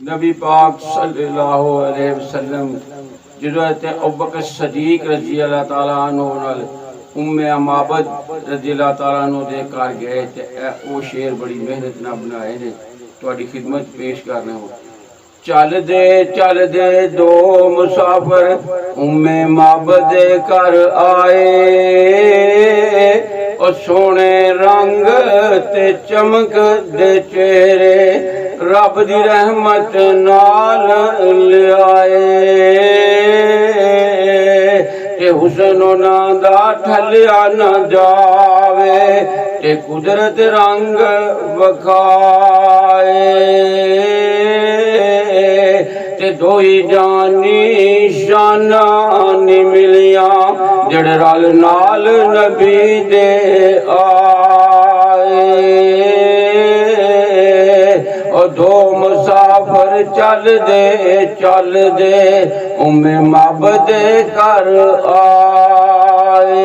नबी पाक सल्लल्लाहु अलैहि वसल्लम जरूरत अबू बकर सदीक रजी अल्लाह ताला अन्हु नाल उम्मे अमाबद रजी अल्लाह ताला अन्हु दे घर गए ते वो शेर बड़ी मेहनत नाल बनाए ने तुहाडी खिदमत पेश करना हो। चल दे दो मुसाफिर उम्मे माबद दे घर आए और सोने रंग ते चमक दे चेहरे रब दी रहमत नाल लियाए ते हुसन उन्हां दा ठलिया न जावे ते कुदरत रंग वखाए ते दोई जानी शाना नी मिलिया जड़े रल नाल नबी दे आए। और दो मुसाफिर चल दे उम्मे माबद दे घर आए।